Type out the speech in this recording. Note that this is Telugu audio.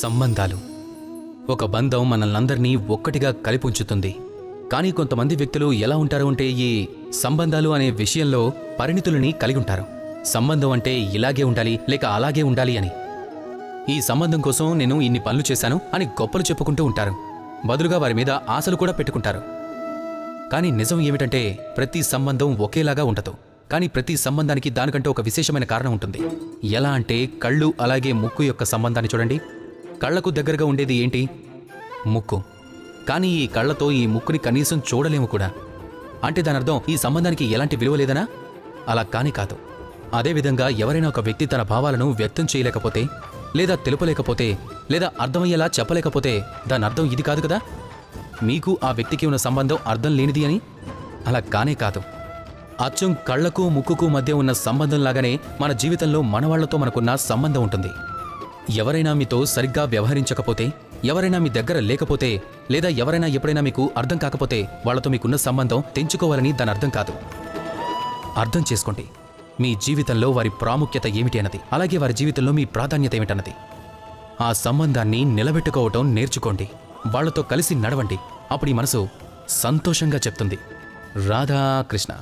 సంబంధాలు ఒక బంధం మనల్నందరినీ ఒక్కటిగా కలిపి ఉంచుతుంది. కానీ కొంతమంది వ్యక్తులు ఎలా ఉంటారు అంటే ఈ సంబంధాలు అనే విషయంలో పరిణితులని కలిగి ఉంటారు. సంబంధం అంటే ఇలాగే ఉండాలి లేక అలాగే ఉండాలి అని. ఈ సంబంధం కోసం నేను ఇన్ని పనులు చేశాను అని గొప్పలు చెప్పుకుంటూ ఉంటారు. బదులుగా వారి మీద ఆశలు కూడా పెట్టుకుంటారు. కానీ నిజం ఏమిటంటే ప్రతి సంబంధం ఒకేలాగా ఉండదు. కానీ ప్రతి సంబంధానికి దానికంటే ఒక విశేషమైన కారణం ఉంటుంది. ఎలా అంటే కళ్ళు అలాగే ముక్కు యొక్క సంబంధాన్ని చూడండి. కళ్లకు దగ్గరగా ఉండేది ఏంటి? ముక్కు. కానీ ఈ కళ్లతో ఈ ముక్కుని కనీసం చూడలేము కూడా. అంటే దాని అర్థం ఈ సంబంధానికి ఎలాంటి విలువ లేదనా? అలా కాని కాదు. అదేవిధంగా ఎవరైనా ఒక వ్యక్తి తన భావాలను వ్యక్తం చేయలేకపోతే లేదా తెలుపలేకపోతే లేదా అర్థమయ్యేలా చెప్పలేకపోతే దాని అర్థం ఇది కాదు కదా, మీకు ఆ వ్యక్తికి ఉన్న సంబంధం అర్థం లేనిది అని. అలా కానే కాదు. అచ్చం కళ్లకు ముక్కుకు మధ్య ఉన్న సంబంధంలాగానే మన జీవితంలో మనవాళ్లతో మనకున్న సంబంధం ఉంటుంది. ఎవరైనా మీతో సరిగ్గా వ్యవహరించకపోతే, ఎవరైనా మీ దగ్గర లేకపోతే లేదా ఎవరైనా ఎప్పుడైనా మీకు అర్థం కాకపోతే వాళ్లతో మీకున్న సంబంధం తెంచుకోవాలని దాని అర్థం కాదు. అర్థం చేసుకోండి మీ జీవితంలో వారి ప్రాముఖ్యత ఏమిటి అన్నది, అలాగే వారి జీవితంలో మీ ప్రాధాన్యత ఏమిటన్నది. ఆ సంబంధాన్ని నిలబెట్టుకోవటం నేర్చుకోండి. వాళ్లతో కలిసి నడవండి. అప్పుడు ఈ మనసు సంతోషంగా చెప్తుంది, రాధాకృష్ణ.